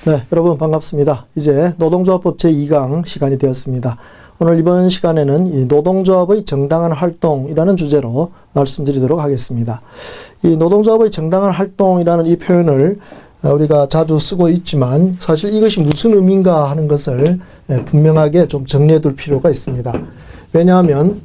네, 여러분 반갑습니다. 이제 노동조합법 제2강 시간이 되었습니다. 오늘 이번 시간에는 이 노동조합의 정당한 활동이라는 주제로 말씀드리도록 하겠습니다. 이 노동조합의 정당한 활동이라는 이 표현을 우리가 자주 쓰고 있지만 사실 이것이 무슨 의미인가 하는 것을 분명하게 좀 정리해 둘 필요가 있습니다. 왜냐하면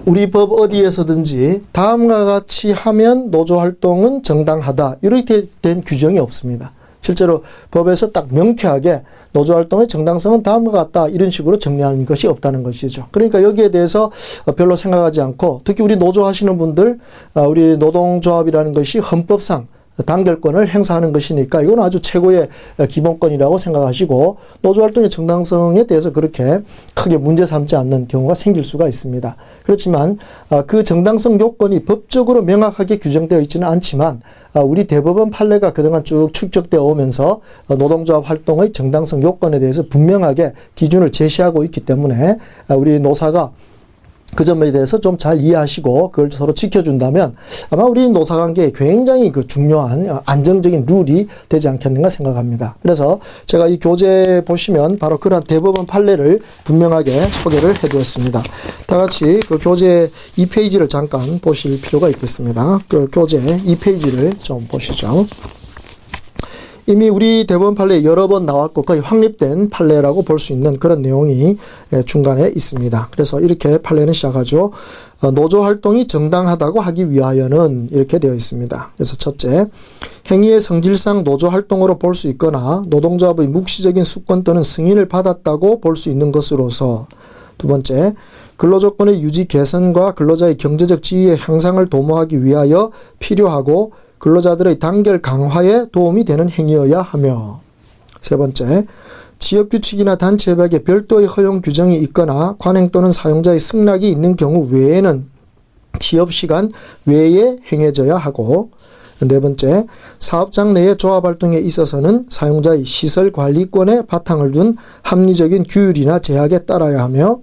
우리 법 어디에서든지 다음과 같이 하면 노조활동은 정당하다 이렇게 된 규정이 없습니다. 실제로 법에서 딱 명쾌하게 노조활동의 정당성은 다음과 같다 이런 식으로 정리한 것이 없다는 것이죠. 그러니까 여기에 대해서 별로 생각하지 않고 특히 우리 노조 하시는 분들 우리 노동조합이라는 것이 헌법상 단결권을 행사하는 것이니까 이건 아주 최고의 기본권이라고 생각하시고 노조활동의 정당성에 대해서 그렇게 크게 문제 삼지 않는 경우가 생길 수가 있습니다. 그렇지만 그 정당성 요건이 법적으로 명확하게 규정되어 있지는 않지만 우리 대법원 판례가 그동안 쭉 축적되어 오면서 노동조합 활동의 정당성 요건에 대해서 분명하게 기준을 제시하고 있기 때문에 우리 노사가 그 점에 대해서 좀 잘 이해하시고 그걸 서로 지켜준다면 아마 우리 노사관계에 굉장히 그 중요한 안정적인 룰이 되지 않겠는가 생각합니다. 그래서 제가 이 교재 보시면 바로 그런 대법원 판례를 분명하게 소개를 해두었습니다. 다 같이 그 교재 2페이지를 잠깐 보실 필요가 있겠습니다. 그 교재 2페이지를 좀 보시죠. 이미 우리 대법원 판례에 여러 번 나왔고 거의 확립된 판례라고 볼 수 있는 그런 내용이 중간에 있습니다. 그래서 이렇게 판례는 시작하죠. 노조활동이 정당하다고 하기 위하여는 이렇게 되어 있습니다. 그래서 첫째, 행위의 성질상 노조활동으로 볼 수 있거나 노동조합의 묵시적인 수권 또는 승인을 받았다고 볼 수 있는 것으로서 두 번째, 근로조건의 유지 개선과 근로자의 경제적 지위의 향상을 도모하기 위하여 필요하고 근로자들의 단결 강화에 도움이 되는 행위여야 하며 세 번째, 지역규칙이나 단체협약에 별도의 허용 규정이 있거나 관행 또는 사용자의 승낙이 있는 경우 외에는 취업시간 외에 행해져야 하고 네 번째, 사업장 내의 조합활동에 있어서는 사용자의 시설관리권에 바탕을 둔 합리적인 규율이나 제약에 따라야 하며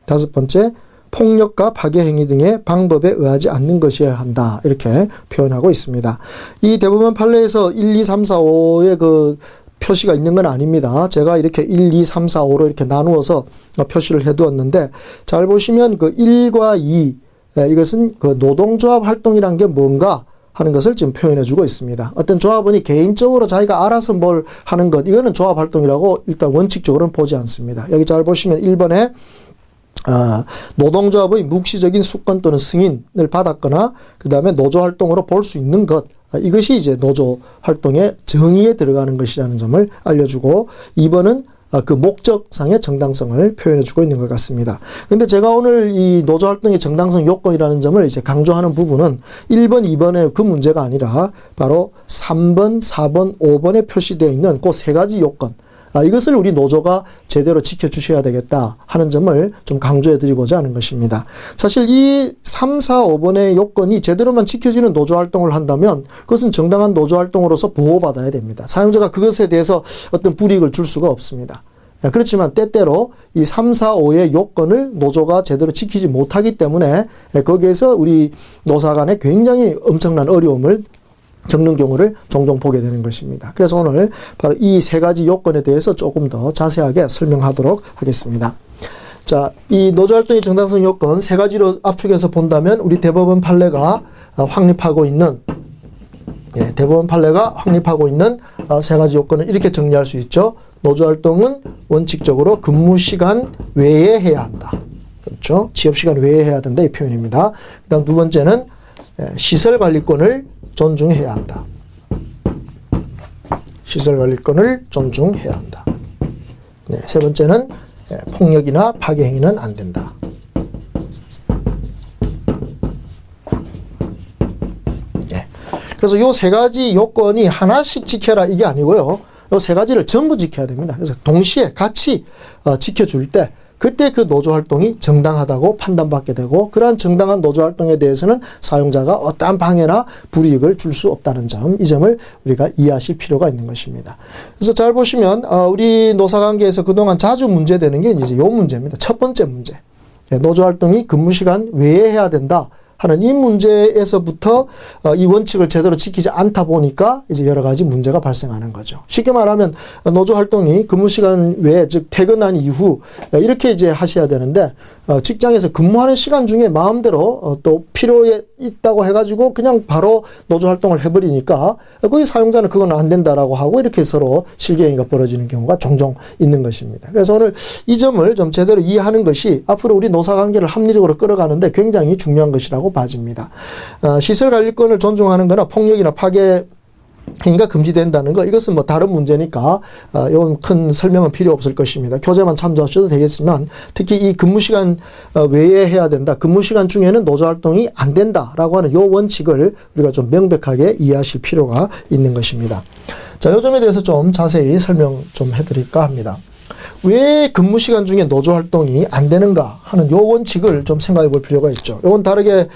다섯 번째, 폭력과 파괴 행위 등의 방법에 의하지 않는 것이어야 한다. 이렇게 표현하고 있습니다. 이 대법원 판례에서 1, 2, 3, 4, 5의 그 표시가 있는 건 아닙니다. 제가 이렇게 1, 2, 3, 4, 5로 이렇게 나누어서 표시를 해두었는데 잘 보시면 그 1과 2 이것은 그 노동조합 활동이란 게 뭔가 하는 것을 지금 표현해 주고 있습니다. 어떤 조합원이 개인적으로 자기가 알아서 뭘 하는 것 이거는 조합 활동이라고 일단 원칙적으로는 보지 않습니다. 여기 잘 보시면 1번에 노동조합의 묵시적인 수권 또는 승인을 받았거나 그 다음에 노조활동으로 볼 수 있는 것 이것이 이제 노조활동의 정의에 들어가는 것이라는 점을 알려주고 2번은 그 목적상의 정당성을 표현해주고 있는 것 같습니다. 근데 제가 오늘 이 노조활동의 정당성 요건이라는 점을 이제 강조하는 부분은 1번, 2번의 그 문제가 아니라 바로 3번, 4번, 5번에 표시되어 있는 그 세 가지 요건 이것을 우리 노조가 제대로 지켜주셔야 되겠다 하는 점을 좀 강조해드리고자 하는 것입니다. 사실 이 3, 4, 5번의 요건이 제대로만 지켜지는 노조활동을 한다면 그것은 정당한 노조활동으로서 보호받아야 됩니다. 사용자가 그것에 대해서 어떤 불이익을 줄 수가 없습니다. 그렇지만 때때로 이 3, 4, 5의 요건을 노조가 제대로 지키지 못하기 때문에 거기에서 우리 노사 간에 굉장히 엄청난 어려움을 겪는 경우를 종종 보게 되는 것입니다. 그래서 오늘 바로 이 세 가지 요건에 대해서 조금 더 자세하게 설명하도록 하겠습니다. 자, 이 노조활동의 정당성 요건 세 가지로 압축해서 본다면 우리 대법원 판례가 확립하고 있는 대법원 판례가 확립하고 있는 세 가지 요건을 이렇게 정리할 수 있죠. 노조활동은 원칙적으로 근무시간 외에 해야 한다. 그렇죠? 취업시간 외에 해야 된다 이 표현입니다. 그 다음 두 번째는 시설관리권을 존중해야 한다. 시설관리권을 존중해야 한다. 네, 세 번째는 폭력이나 파괴 행위는 안 된다. 네. 그래서 요 세 가지 요건이 하나씩 지켜라 이게 아니고요. 요 세 가지를 전부 지켜야 됩니다. 그래서 동시에 같이 지켜줄 때 그때 그 노조활동이 정당하다고 판단받게 되고 그러한 정당한 노조활동에 대해서는 사용자가 어떠한 방해나 불이익을 줄 수 없다는 점, 이 점을 우리가 이해하실 필요가 있는 것입니다. 그래서 잘 보시면 우리 노사관계에서 그동안 자주 문제되는 게 이제 이 문제입니다. 첫 번째 문제. 노조활동이 근무시간 외에 해야 된다 하는 이 문제에서부터 이 원칙을 제대로 지키지 않다 보니까 이제 여러 가지 문제가 발생하는 거죠. 쉽게 말하면 노조 활동이 근무 시간 외에, 즉 퇴근한 이후 이렇게 이제 하셔야 되는데 직장에서 근무하는 시간 중에 마음대로 또 필요에 있다고 해가지고 그냥 바로 노조 활동을 해버리니까 거기 사용자는 그건 안 된다라고 하고 이렇게 서로 실갱이가 벌어지는 경우가 종종 있는 것입니다. 그래서 오늘 이 점을 좀 제대로 이해하는 것이 앞으로 우리 노사관계를 합리적으로 끌어가는데 굉장히 중요한 것이라고 봐집니다. 시설관리권을 존중하는 거나 폭력이나 파괴 행위가 금지된다는 거, 이것은 뭐 다른 문제니까 이건 큰 설명은 필요 없을 것입니다. 교재만 참조하셔도 되겠지만 특히 이 근무시간 외에 해야 된다, 근무시간 중에는 노조활동이 안 된다라고 하는 이 원칙을 우리가 좀 명백하게 이해하실 필요가 있는 것입니다. 자, 이 점에 대해서 좀 자세히 설명 좀 해드릴까 합니다. 왜 근무 시간 중에 노조 활동이 안 되는가 하는 요 원칙을 좀 생각해 볼 필요가 있죠. 이건 다르게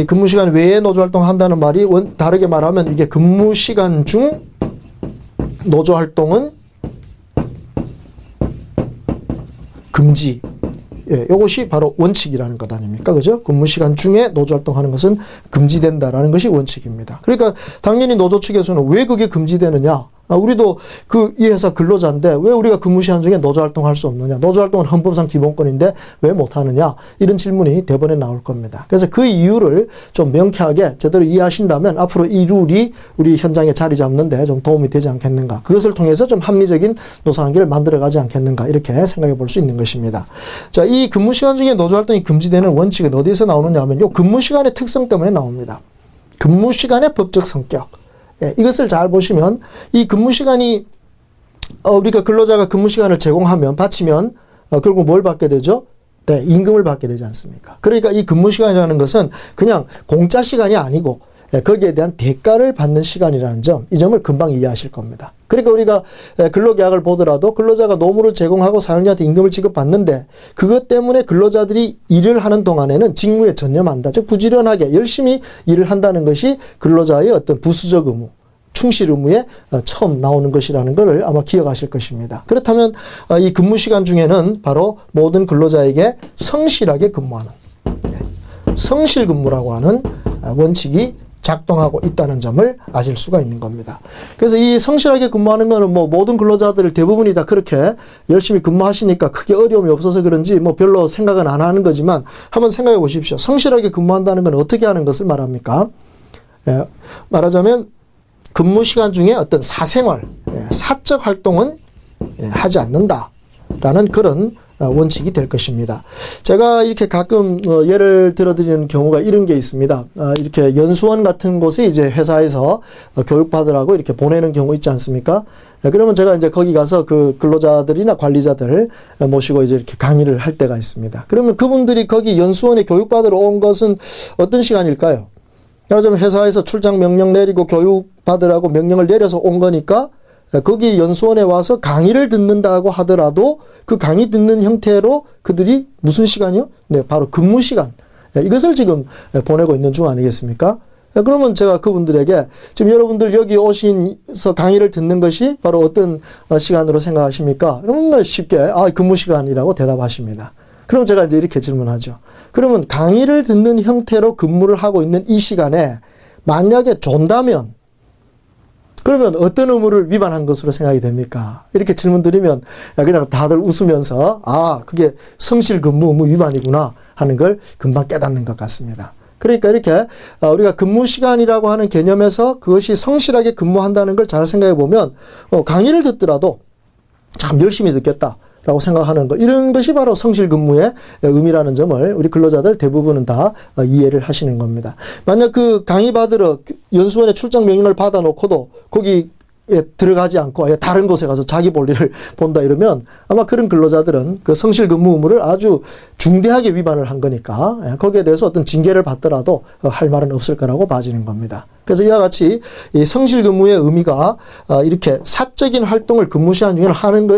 근무 시간 외에 노조 활동을 한다는 말이 다르게 말하면 이게 근무 시간 중 노조 활동은 금지. 예, 이것이 바로 원칙이라는 것 아닙니까? 그죠? 근무 시간 중에 노조 활동하는 것은 금지된다라는 것이 원칙입니다. 그러니까 당연히 노조 측에서는 왜 그게 금지되느냐? 우리도 이 회사 근로자인데 왜 우리가 근무 시간 중에 노조 활동할 수 없느냐? 노조 활동은 헌법상 기본권인데 왜 못하느냐? 이런 질문이 대번에 나올 겁니다. 그래서 그 이유를 좀 명쾌하게 제대로 이해하신다면 앞으로 이 룰이 우리 현장에 자리 잡는데 좀 도움이 되지 않겠는가? 그것을 통해서 좀 합리적인 노사관계를 만들어가지 않겠는가? 이렇게 생각해 볼 수 있는 것입니다. 자, 이 근무 시간 중에 노조 활동이 금지되는 원칙은 어디서 나오느냐 하면 요 근무 시간의 특성 때문에 나옵니다. 근무 시간의 법적 성격. 예, 이것을 잘 보시면 이 근무 시간이 우리가 근로자가 근무 시간을 제공하면 바치면 결국 뭘 받게 되죠? 네, 임금을 받게 되지 않습니까? 그러니까 이 근무 시간이라는 것은 그냥 공짜 시간이 아니고 거기에 대한 대가를 받는 시간이라는 점, 이 점을 금방 이해하실 겁니다. 그러니까 우리가 근로계약을 보더라도 근로자가 노무를 제공하고 사용자한테 임금을 지급받는데 그것 때문에 근로자들이 일을 하는 동안에는 직무에 전념한다. 즉 부지런하게 열심히 일을 한다는 것이 근로자의 어떤 부수적 의무, 충실 의무에 처음 나오는 것이라는 것을 아마 기억하실 것입니다. 그렇다면 이 근무 시간 중에는 바로 모든 근로자에게 성실하게 근무하는, 성실 근무라고 하는 원칙이 작동하고 있다는 점을 아실 수가 있는 겁니다. 그래서 이 성실하게 근무하는 것은 뭐 모든 근로자들 대부분이 다 그렇게 열심히 근무하시니까 크게 어려움이 없어서 그런지 뭐 별로 생각은 안 하는 거지만 한번 생각해 보십시오. 성실하게 근무한다는 건 어떻게 하는 것을 말합니까? 말하자면 근무 시간 중에 어떤 사생활, 사적 활동은 하지 않는다라는 그런 원칙이 될 것입니다. 제가 이렇게 가끔 예를 들어드리는 경우가 이런 게 있습니다. 이렇게 연수원 같은 곳에 이제 회사에서 교육받으라고 이렇게 보내는 경우 있지 않습니까? 그러면 제가 이제 거기 가서 그 근로자들이나 관리자들 모시고 이제 이렇게 강의를 할 때가 있습니다. 그러면 그분들이 거기 연수원에 교육받으러 온 것은 어떤 시간일까요? 말하자면 회사에서 출장 명령 내리고 교육받으라고 명령을 내려서 온 거니까 거기 연수원에 와서 강의를 듣는다고 하더라도 그 강의 듣는 형태로 그들이 무슨 시간이요? 네, 바로 근무 시간. 이것을 지금 보내고 있는 중 아니겠습니까? 그러면 제가 그분들에게 지금 여러분들 여기 오셔서 강의를 듣는 것이 바로 어떤 시간으로 생각하십니까? 그러면 쉽게 근무 시간이라고 대답하십니다. 그럼 제가 이제 이렇게 질문하죠. 그러면 강의를 듣는 형태로 근무를 하고 있는 이 시간에 만약에 존다면 그러면 어떤 의무를 위반한 것으로 생각이 됩니까? 이렇게 질문 드리면 그냥 다들 웃으면서 그게 성실 근무 의무 위반이구나 하는 걸 금방 깨닫는 것 같습니다. 그러니까 이렇게 우리가 근무 시간이라고 하는 개념에서 그것이 성실하게 근무한다는 걸 잘 생각해 보면 강의를 듣더라도 참 열심히 듣겠다 라고 생각하는 것, 이런 것이 바로 성실 근무의 의미라는 점을 우리 근로자들 대부분은 다 이해를 하시는 겁니다. 만약 그 강의 받으러 연수원에 출장 명령을 받아 놓고도 거기 들어가지 않고 다른 곳에 가서 자기 볼일을 본다 이러면 아마 그런 근로자들은 그 성실 근무 의무를 아주 중대하게 위반을 한 거니까 거기에 대해서 어떤 징계를 받더라도 할 말은 없을 거라고 봐지는 겁니다. 그래서 이와 같이 이 성실 근무의 의미가 이렇게 사적인 활동을 근무 시간 중에는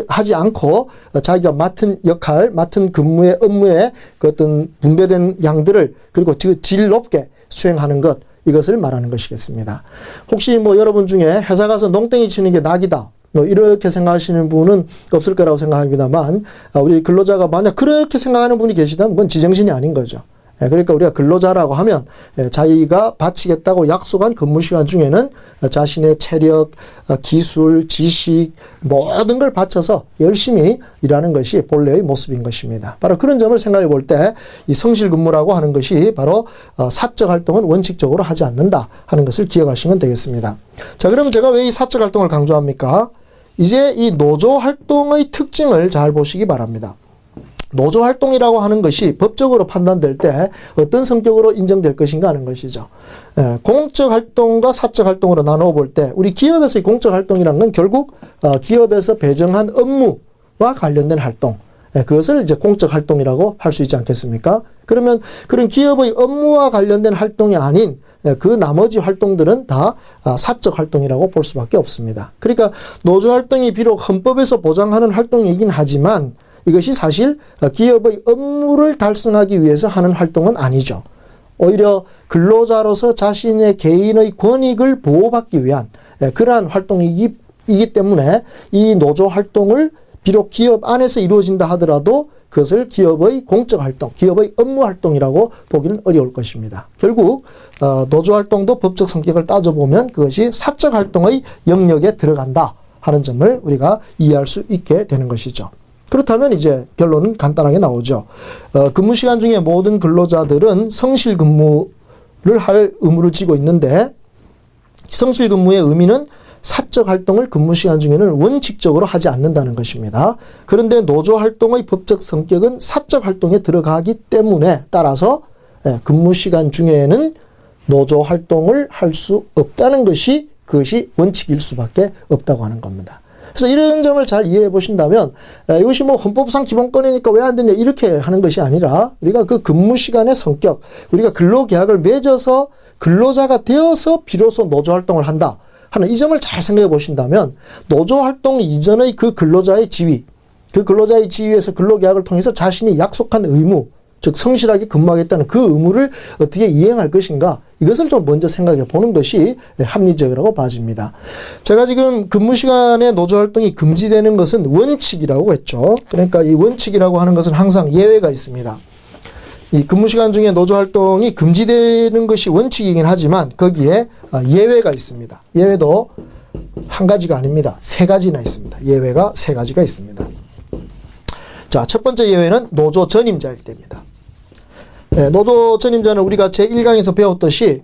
하지 않고 자기가 맡은 역할, 맡은 근무의 업무의 그 어떤 분배된 양들을 그리고 질 높게 수행하는 것, 이것을 말하는 것이겠습니다. 혹시 뭐 여러분 중에 회사 가서 농땡이 치는 게 낙이다, 이렇게 생각하시는 분은 없을 거라고 생각합니다만 우리 근로자가 만약 그렇게 생각하는 분이 계시다면 그건 지정신이 아닌 거죠. 그러니까 우리가 근로자라고 하면 자기가 바치겠다고 약속한 근무 시간 중에는 자신의 체력, 기술, 지식 모든 걸 바쳐서 열심히 일하는 것이 본래의 모습인 것입니다. 바로 그런 점을 생각해 볼 때 이 성실 근무라고 하는 것이 바로 사적 활동은 원칙적으로 하지 않는다 하는 것을 기억하시면 되겠습니다. 자, 그러면 제가 왜 이 사적 활동을 강조합니까? 이제 이 노조 활동의 특징을 잘 보시기 바랍니다. 노조 활동이라고 하는 것이 법적으로 판단될 때 어떤 성격으로 인정될 것인가 하는 것이죠. 공적 활동과 사적 활동으로 나누어 볼 때 우리 기업에서의 공적 활동이라는 건 결국 기업에서 배정한 업무와 관련된 활동, 그것을 이제 공적 활동이라고 할 수 있지 않겠습니까? 그러면 그런 기업의 업무와 관련된 활동이 아닌 그 나머지 활동들은 다 사적 활동이라고 볼 수밖에 없습니다. 그러니까 노조 활동이 비록 헌법에서 보장하는 활동이긴 하지만 이것이 사실 기업의 업무를 달성하기 위해서 하는 활동은 아니죠. 오히려 근로자로서 자신의 개인의 권익을 보호받기 위한 그러한 활동이기 때문에 이 노조 활동을 비록 기업 안에서 이루어진다 하더라도 그것을 기업의 공적 활동, 기업의 업무 활동이라고 보기는 어려울 것입니다. 결국 노조 활동도 법적 성격을 따져보면 그것이 사적 활동의 영역에 들어간다 하는 점을 우리가 이해할 수 있게 되는 것이죠. 그렇다면 이제 결론은 간단하게 나오죠. 근무 시간 중에 모든 근로자들은 성실 근무를 할 의무를 지고 있는데 성실 근무의 의미는 사적 활동을 근무 시간 중에는 원칙적으로 하지 않는다는 것입니다. 그런데 노조 활동의 법적 성격은 사적 활동에 들어가기 때문에 따라서 근무 시간 중에는 노조 활동을 할 수 없다는 것이 그것이 원칙일 수밖에 없다고 하는 겁니다. 그래서 이런 점을 잘 이해해 보신다면 이것이 뭐 헌법상 기본권이니까 왜 안 되냐 이렇게 하는 것이 아니라 우리가 그 근무 시간의 성격, 우리가 근로계약을 맺어서 근로자가 되어서 비로소 노조 활동을 한다 하는 이 점을 잘 생각해 보신다면 노조 활동 이전의 그 근로자의 지위, 그 근로자의 지위에서 근로계약을 통해서 자신이 약속한 의무, 즉 성실하게 근무하겠다는 그 의무를 어떻게 이행할 것인가 이것을 좀 먼저 생각해 보는 것이 합리적이라고 봐집니다. 제가 지금 근무 시간에 노조 활동이 금지되는 것은 원칙이라고 했죠. 그러니까 이 원칙이라고 하는 것은 항상 예외가 있습니다. 이 근무 시간 중에 노조 활동이 금지되는 것이 원칙이긴 하지만 거기에 예외가 있습니다. 예외도 한 가지가 아닙니다. 세 가지나 있습니다. 예외가 세 가지가 있습니다. 자, 첫 번째 예외는 노조 전임자일 때입니다. 노조 전임자는 우리가 제1강에서 배웠듯이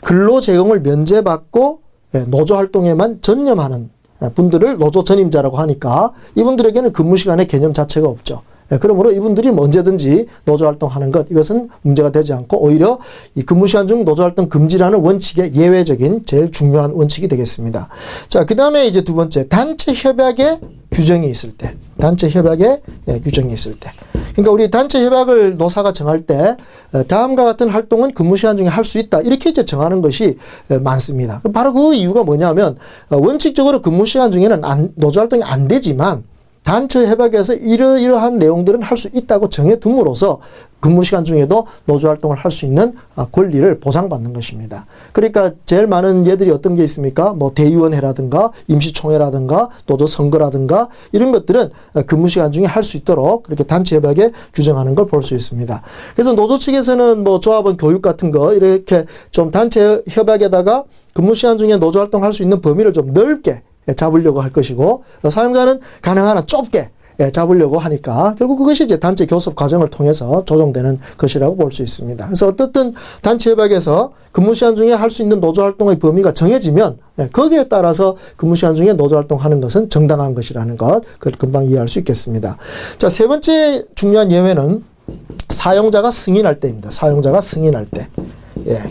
근로 제공을 면제받고 노조 활동에만 전념하는 분들을 노조 전임자라고 하니까 이분들에게는 근무 시간의 개념 자체가 없죠. 그러므로 이분들이 언제든지 노조활동하는 것 이것은 문제가 되지 않고 오히려 이 근무시간 중 노조활동 금지라는 원칙의 예외적인 제일 중요한 원칙이 되겠습니다. 자, 그 다음에 이제 두 번째 단체 협약에 규정이 있을 때, 단체 협약에 규정이 있을 때. 그러니까 우리 단체 협약을 노사가 정할 때 다음과 같은 활동은 근무시간 중에 할 수 있다 이렇게 이제 정하는 것이 많습니다. 바로 그 이유가 뭐냐면 원칙적으로 근무시간 중에는 노조활동이 안 되지만 단체 협약에서 이러한 내용들은 할 수 있다고 정해둠으로써 근무시간 중에도 노조활동을 할 수 있는 권리를 보장받는 것입니다. 그러니까 제일 많은 예들이 어떤 게 있습니까? 뭐 대의원회라든가 임시총회라든가 노조선거라든가 이런 것들은 근무시간 중에 할 수 있도록 그렇게 단체 협약에 규정하는 걸 볼 수 있습니다. 그래서 노조 측에서는 뭐 조합원 교육 같은 거 이렇게 좀 단체 협약에다가 근무시간 중에 노조활동 할 수 있는 범위를 좀 넓게 잡으려고 할 것이고 사용자는 가능한 한 좁게 잡으려고 하니까 결국 그것이 이제 단체 교섭 과정을 통해서 조정되는 것이라고 볼 수 있습니다. 그래서 어떻든 단체 협약에서 근무시간 중에 할 수 있는 노조활동의 범위가 정해지면 거기에 따라서 근무시간 중에 노조활동하는 것은 정당한 것이라는 것 그걸 금방 이해할 수 있겠습니다. 자, 세 번째 중요한 예외는 사용자가 승인할 때입니다. 사용자가 승인할 때.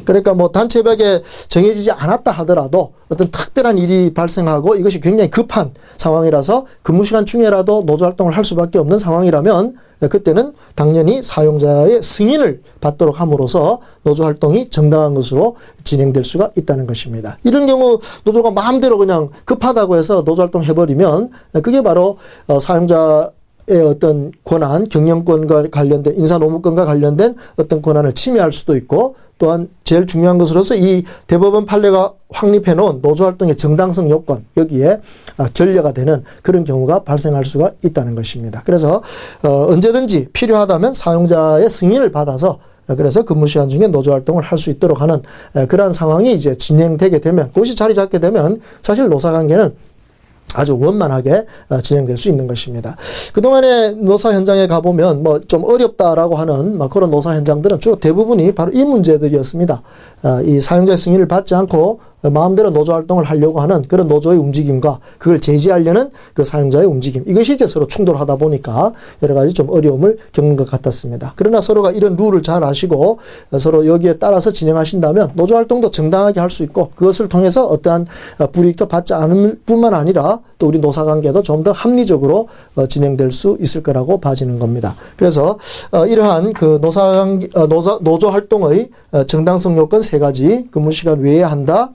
그러니까 뭐 단체 협약에 정해지지 않았다 하더라도 어떤 특별한 일이 발생하고 이것이 굉장히 급한 상황이라서 근무시간 중에라도 노조활동을 할 수밖에 없는 상황이라면 그때는 당연히 사용자의 승인을 받도록 함으로써 노조활동이 정당한 것으로 진행될 수가 있다는 것입니다. 이런 경우 노조가 마음대로 그냥 급하다고 해서 노조활동 해버리면 그게 바로 사용자의 어떤 권한, 경영권과 관련된 인사노무권과 관련된 어떤 권한을 침해할 수도 있고 또한 제일 중요한 것으로서 이 대법원 판례가 확립해 놓은 노조활동의 정당성 요건 여기에 결여가 되는 그런 경우가 발생할 수가 있다는 것입니다. 그래서 언제든지 필요하다면 사용자의 승인을 받아서 그래서 근무 시간 중에 노조 활동을 할 수 있도록 하는 그러한 상황이 이제 진행되게 되면, 그것이 자리 잡게 되면 사실 노사관계는 아주 원만하게 진행될 수 있는 것입니다. 그동안에 노사 현장에 가보면 뭐 좀 어렵다라고 하는 그런 노사 현장들은 주로 대부분이 바로 이 문제들이었습니다. 이 사용자의 승인을 받지 않고 마음대로 노조 활동을 하려고 하는 그런 노조의 움직임과 그걸 제지하려는 그 사용자의 움직임, 이것이 이제 서로 충돌하다 보니까 여러 가지 좀 어려움을 겪는 것 같았습니다. 그러나 서로가 이런 룰을 잘 아시고 서로 여기에 따라서 진행하신다면 노조 활동도 정당하게 할 수 있고, 그것을 통해서 어떠한 불이익도 받지 않을 뿐만 아니라 또 우리 노사관계도 좀 더 합리적으로 진행될 수 있을 거라고 봐지는 겁니다. 그래서 이러한 그 노조 활동의 정당성 요건 3가지, 근무시간 외에 한다,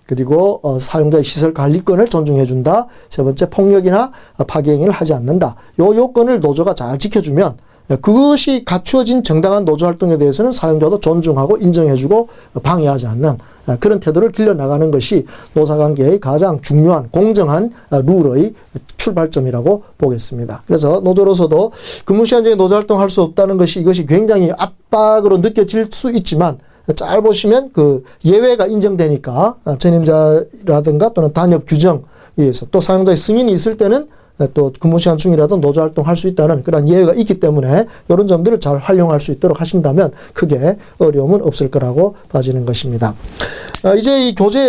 그리고 사용자의 시설 관리권을 존중해준다, 세 번째 폭력이나 파기행위를 하지 않는다. 요 요건을 노조가 잘 지켜주면 그것이 갖추어진 정당한 노조 활동에 대해서는 사용자도 존중하고 인정해주고 방해하지 않는 그런 태도를 길러나가는 것이 노사관계의 가장 중요한 공정한 룰의 출발점이라고 보겠습니다. 그래서 노조로서도 근무시간 중에 노조 활동할 수 없다는 것이, 이것이 굉장히 압박으로 느껴질 수 있지만 잘 보시면 그 예외가 인정되니까 전임자라든가 또는 단협 규정에 의해서 또 사용자의 승인이 있을 때는 또 근무시간 중이라도 노조 활동할 수 있다는 그런 예외가 있기 때문에 이런 점들을 잘 활용할 수 있도록 하신다면 크게 어려움은 없을 거라고 봐지는 것입니다. 이제 이 교재